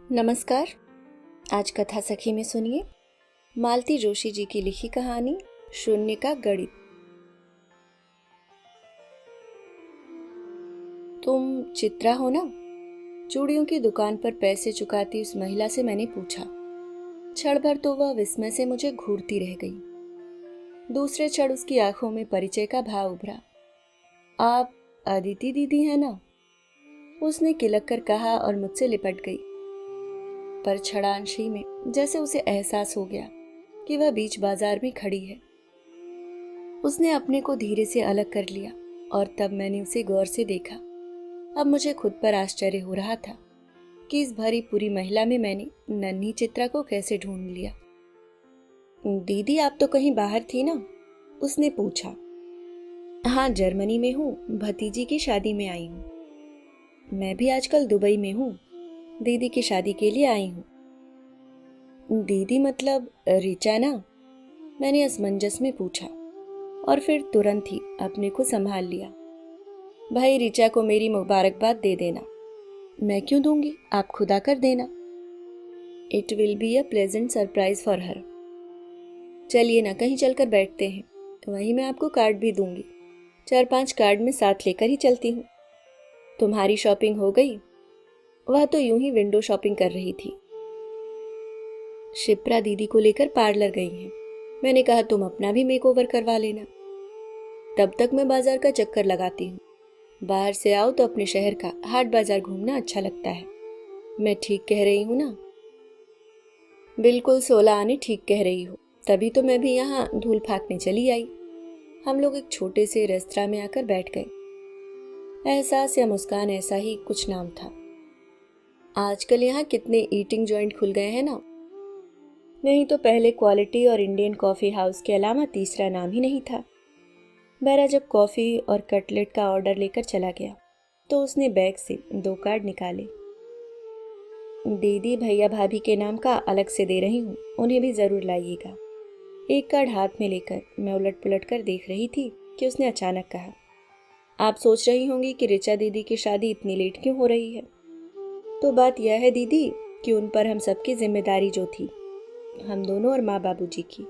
नमस्कार। आज कथा सखी में सुनिए मालती जोशी जी की लिखी कहानी शून्य का गणित। तुम चित्रा हो ना? चूड़ियों की दुकान पर पैसे चुकाती उस महिला से मैंने पूछा। क्षण भर तो वह विस्मय से मुझे घूरती रह गई। दूसरे क्षण उसकी आंखों में परिचय का भाव उभरा। आप अदिति दीदी हैं ना? उसने किलक कर कहा और मुझसे लिपट गई। पर क्षणांश ही में जैसे उसे एहसास हो गया कि वह बीच बाजार में खड़ी है। उसने अपने को धीरे से अलग कर लिया और तब मैंने उसे गौर से देखा। अब मुझे खुद पर आश्चर्य हो रहा था कि इस भरी पूरी महिला में मैंने नन्ही चित्रा को कैसे ढूंढ लिया। दीदी, आप तो कहीं बाहर थी ना? उसने पूछा। हाँ, जर्मनी में हूँ, भतीजी की शादी में आई हूँ। मैं भी आजकल दुबई में हूँ, दीदी की शादी के लिए आई हूँ। दीदी मतलब ऋचा ना? मैंने असमंजस में पूछा और फिर तुरंत ही अपने को संभाल लिया। भाई, ऋचा को मेरी मुबारकबाद दे देना। मैं क्यों दूंगी, आप खुद आकर देना। It will be a pleasant surprise for her. चलिए ना, कहीं चलकर बैठते हैं, वहीं मैं आपको कार्ड भी दूंगी। 4-5 कार्ड में साथ लेकर ही चलती हूँ। तुम्हारी शॉपिंग हो गई? वह तो यूं ही विंडो शॉपिंग कर रही थी। शिप्रा दीदी को लेकर पार्लर गई हैं। मैंने कहा तुम अपना भी मेकओवर करवा लेना। तब तक मैं बाजार का चक्कर लगाती हूँ। बाहर से आओ तो अपने शहर का हाट बाजार घूमना अच्छा लगता है। मैं ठीक कह रही हूँ ना? बिल्कुल 16 आने ठीक कह रही हो, तभी तो मैं भी यहाँ धूल फाकने चली आई। हम लोग एक छोटे से रेस्तरां में आकर बैठ गए। एहसास या मुस्कान, ऐसा ही कुछ नाम था। आजकल यहाँ कितने ईटिंग जॉइंट खुल गए हैं ना। नहीं तो पहले क्वालिटी और इंडियन कॉफ़ी हाउस के अलावा तीसरा नाम ही नहीं था। बैरा जब कॉफ़ी और कटलेट का ऑर्डर लेकर चला गया तो उसने बैग से 2 कार्ड निकाले। दीदी, भैया भाभी के नाम का अलग से दे रही हूँ, उन्हें भी ज़रूर लाइएगा। एक कार्ड हाथ में लेकर मैं उलट पुलट कर देख रही थी कि उसने अचानक कहा। आप सोच रही होंगी कि ऋचा दीदी की शादी इतनी लेट क्यों हो रही है। तो बात यह है दीदी कि उन पर हम सबकी जिम्मेदारी जो थी, हम दोनों और माँ बाबूजी की।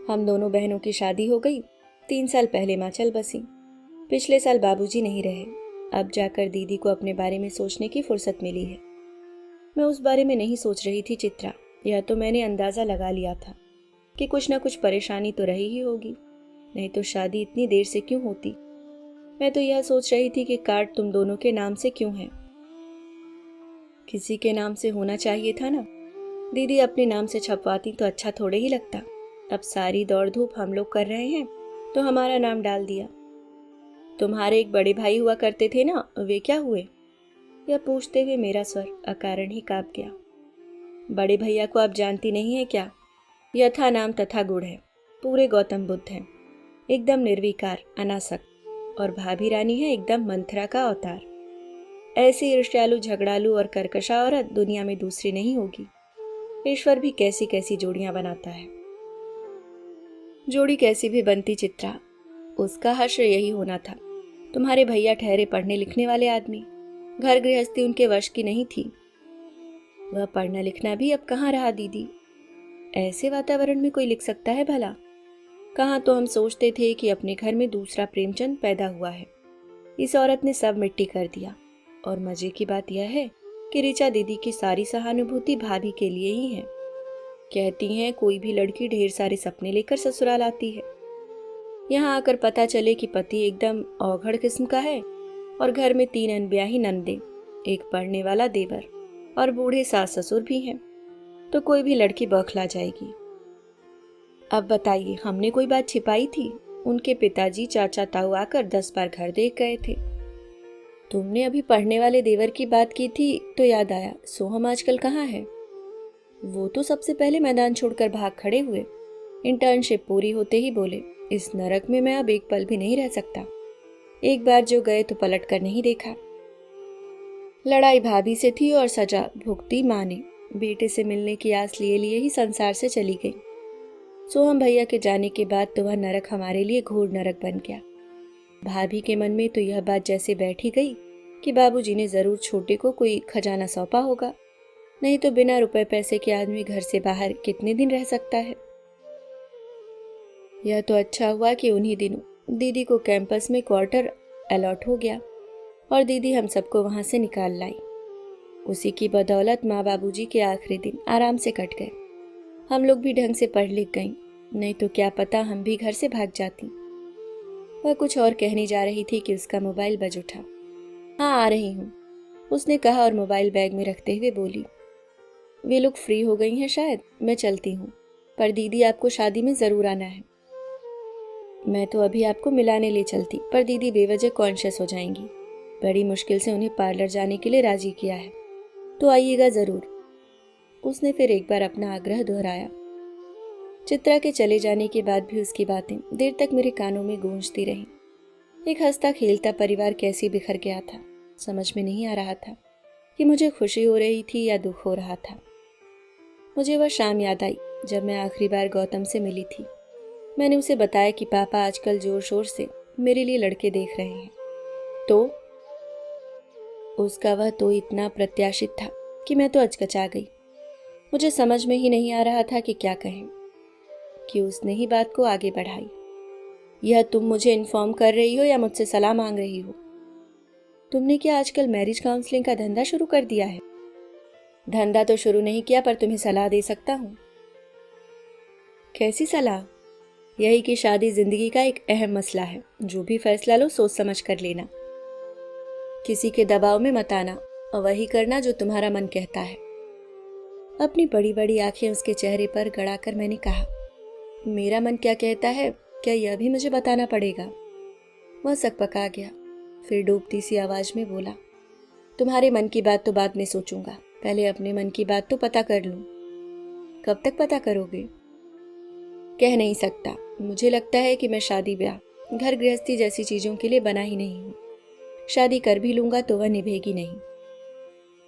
हम दोनों बहनों की शादी हो गई। 3 साल पहले माँ चल बसी। पिछले साल बाबूजी नहीं रहे। अब जाकर दीदी को अपने बारे में सोचने की फुर्सत मिली है। मैं उस बारे में नहीं सोच रही थी चित्रा। यह तो मैंने अंदाजा लगा लिया था कि कुछ ना कुछ परेशानी तो रही ही होगी, नहीं तो शादी इतनी देर से क्यों होती। मैं तो यह सोच रही थी कि कार्ड तुम दोनों के नाम से क्यों है। किसी के नाम से होना चाहिए था ना। दीदी अपने नाम से छपवाती तो अच्छा थोड़े ही लगता। अब सारी दौड़ धूप हम लोग कर रहे हैं तो हमारा नाम डाल दिया। तुम्हारे एक बड़े भाई हुआ करते थे ना, वे क्या हुए? यह पूछते हुए मेरा स्वर अकारण ही कांप गया। बड़े भैया को आप जानती नहीं है क्या? यथा नाम तथा गुण है, पूरे गौतम बुद्ध हैं, एकदम निर्विकार अनासक्त। और भाभी रानी है एकदम मंथरा का अवतार। ऐसी ईर्ष्यालु, झगड़ालू और कर्कशा औरत दुनिया में दूसरी नहीं होगी। ईश्वर भी कैसी कैसी जोड़ियां बनाता है। जोड़ी कैसी भी बनती चित्रा, उसका हश्र यही होना था। तुम्हारे भैया ठहरे पढ़ने लिखने वाले आदमी, घर गृहस्थी उनके वश की नहीं थी। वह पढ़ना लिखना भी अब कहाँ रहा दीदी। ऐसे वातावरण में कोई लिख सकता है भला? कहाँ तो हम सोचते थे कि अपने घर में दूसरा प्रेमचंद पैदा हुआ है। इस औरत ने सब मिट्टी कर दिया। और मजे की बात यह है कि ऋचा दीदी की सारी सहानुभूति भाभी के लिए ही है। कहती हैं कोई भी लड़की ढेर सारे सपने लेकर ससुराल आती है। यहाँ आकर पता चले कि पति एकदम औघड़ किस्म का है और घर में 3 अनब्याही नंदे, एक पढ़ने वाला देवर और बूढ़े सास ससुर भी हैं, तो कोई भी लड़की बौखला जाएगी। अब बताइए, हमने कोई बात छिपाई थी? उनके पिताजी चाचा ताऊ आकर 10 बार घर देख गए थे। तुमने अभी पढ़ने वाले देवर की बात की थी तो याद आया, सोहम आजकल कहाँ है? वो तो सबसे पहले मैदान छोड़कर भाग खड़े हुए। इंटर्नशिप पूरी होते ही बोले, इस नरक में मैं अब एक पल भी नहीं रह सकता। एक बार जो गए तो पलट कर नहीं देखा। लड़ाई भाभी से थी और सजा भुगती माँ ने। बेटे से मिलने की आस लिए लिए ही संसार से चली गई। सोहम भैया के जाने के बाद तो वह नरक हमारे लिए घोर नरक बन गया। भाभी के मन में तो यह बात जैसे बैठी गई कि बाबूजी ने ज़रूर छोटे को कोई खजाना सौंपा होगा, नहीं तो बिना रुपए पैसे के आदमी घर से बाहर कितने दिन रह सकता है। यह तो अच्छा हुआ कि उन्हीं दिनों दीदी को कैंपस में क्वार्टर अलॉट हो गया और दीदी हम सबको वहां से निकाल लाई। उसी की बदौलत माँ बाबूजी के आखिरी दिन आराम से कट गए। हम लोग भी ढंग से पढ़ लिख गईं, नहीं तो क्या पता हम भी घर से भाग जाती। वह कुछ और कहने जा रही थी कि उसका मोबाइल बज उठा। हाँ, आ रही हूँ, उसने कहा और मोबाइल बैग में रखते हुए बोली। वे लोग फ्री हो गई हैं शायद, मैं चलती हूँ, पर दीदी आपको शादी में ज़रूर आना है। मैं तो अभी आपको मिलाने ले चलती, पर दीदी बेवजह कॉन्शियस हो जाएंगी। बड़ी मुश्किल से उन्हें पार्लर जाने के लिए राजी किया है, तो आइएगा ज़रूर। उसने फिर एक बार अपना आग्रह दोहराया। चित्रा के चले जाने के बाद भी उसकी बातें देर तक मेरे कानों में गूंजती रहीं। एक हंसता खेलता परिवार कैसे बिखर गया था, समझ में नहीं आ रहा था कि मुझे खुशी हो रही थी या दुख हो रहा था। मुझे वह शाम याद आई जब मैं आखिरी बार गौतम से मिली थी। मैंने उसे बताया कि पापा आजकल जोर शोर से मेरे लिए लड़के देख रहे हैं। तो उसका वह तो इतना प्रत्याशित था कि मैं तो अचकचा गई। मुझे समझ में ही नहीं आ रहा था कि क्या कहें, कि उसने ही बात को आगे बढ़ाई। यह तुम मुझे इन्फॉर्म कर रही हो या मुझसे सलाह मांग रही हो? तुमने क्या आजकल मैरिज काउंसलिंग का धंधा शुरू कर दिया है? धंधा तो शुरू नहीं किया, पर तुम्हें सलाह दे सकता हूँ। कैसी सलाह? यही कि शादी जिंदगी का एक अहम मसला है, जो भी फैसला लो सोच समझ कर लेना, किसी के दबाव में मत आना और वही करना जो तुम्हारा मन कहता है। अपनी बड़ी बड़ी आंखें उसके चेहरे पर गड़ाकर मैंने कहा, मेरा मन क्या कहता है, क्या यह भी मुझे बताना पड़ेगा? वह सकपका गया, फिर डूबती सी आवाज में बोला, तुम्हारे मन की बात तो बाद में सोचूंगा, पहले अपने मन की बात तो पता कर लूं। कब तक पता करोगे? कह नहीं सकता। मुझे लगता है कि मैं शादी ब्याह, घर गृहस्थी जैसी चीजों के लिए बना ही नहीं हूँ। शादी कर भी लूंगा तो वह निभेगी नहीं।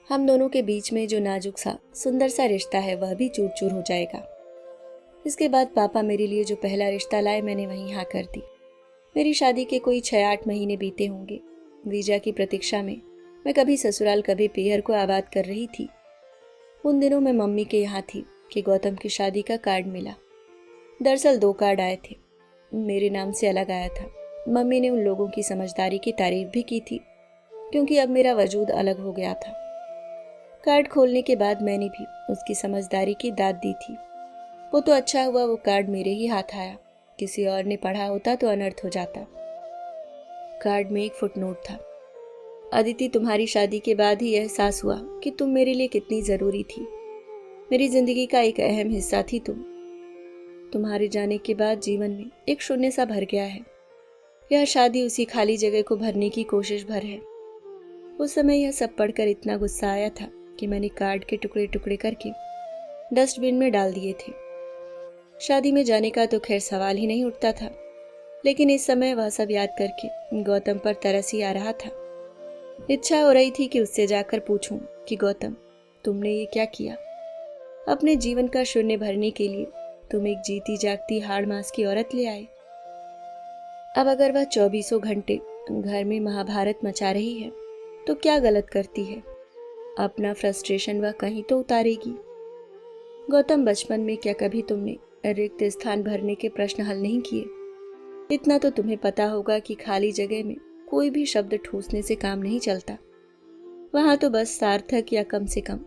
हम दोनों के बीच में जो नाजुक सा सुंदर सा रिश्ता है वह भी चूर चूर हो जाएगा। इसके बाद पापा मेरे लिए जो पहला रिश्ता लाए मैंने वहीं हाँ कर दी। मेरी शादी के कोई 6-8 महीने बीते होंगे। वीजा की प्रतीक्षा में मैं कभी ससुराल कभी पीहर को आबाद कर रही थी। उन दिनों मैं मम्मी के यहाँ थी कि गौतम की शादी का कार्ड मिला। दरअसल 2 कार्ड आए थे, मेरे नाम से अलग आया था। मम्मी ने उन लोगों की समझदारी की तारीफ भी की थी, क्योंकि अब मेरा वजूद अलग हो गया था। कार्ड खोलने के बाद मैंने भी उसकी समझदारी की दाद दी थी। वो तो अच्छा हुआ वो कार्ड मेरे ही हाथ आया, किसी और ने पढ़ा होता तो अनर्थ हो जाता। कार्ड में एक फुटनोट था, अदिति तुम्हारी शादी के बाद ही एहसास हुआ कि तुम मेरे लिए कितनी ज़रूरी थी। मेरी जिंदगी का एक अहम हिस्सा थी तुम। तुम्हारे जाने के बाद जीवन में एक शून्य सा भर गया है। यह शादी उसी खाली जगह को भरने की कोशिश भर है। उस समय यह सब पढ़कर इतना गुस्सा आया था कि मैंने कार्ड के टुकड़े टुकड़े करके डस्टबिन में डाल दिए थे। शादी में जाने का तो खैर सवाल ही नहीं उठता था, लेकिन इस समय वह सब याद करके गौतम पर तरस ही आ रहा था। इच्छा हो रही थी कि उससे जाकर पूछूं कि गौतम, तुमने ये क्या किया? अपने जीवन का शून्य भरने के लिए तुम एक जीती जागती हाड़ मास की औरत ले आए। अब अगर वह 24 घंटे घर में महाभारत मचा रही है तो क्या गलत करती है? अपना फ्रस्ट्रेशन वह कहीं तो उतारेगी। गौतम, बचपन में क्या कभी तुमने रिक्त स्थान भरने के प्रश्न हल नहीं किए? इतना तो तुम्हें पता होगा कि खाली जगह में कोई भी शब्द ठूसने से काम नहीं चलता। वहां तो बस सार्थक या कम से कम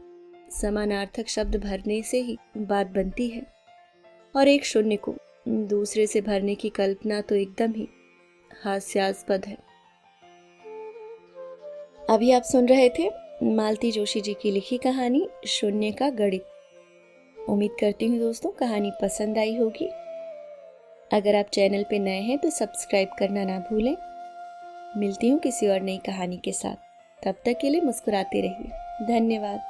समानार्थक शब्द भरने से ही बात बनती है, और एक शून्य को दूसरे से भरने की कल्पना तो एकदम ही हास्यास्पद है। अभी आप सुन रहे थे मालती जोशी जी की लिखी कहानी शून्य का गणित। उम्मीद करती हूँ दोस्तों कहानी पसंद आई होगी। अगर आप चैनल पे नए हैं तो सब्सक्राइब करना ना भूलें। मिलती हूँ किसी और नई कहानी के साथ, तब तक के लिए मुस्कुराते रहिए। धन्यवाद।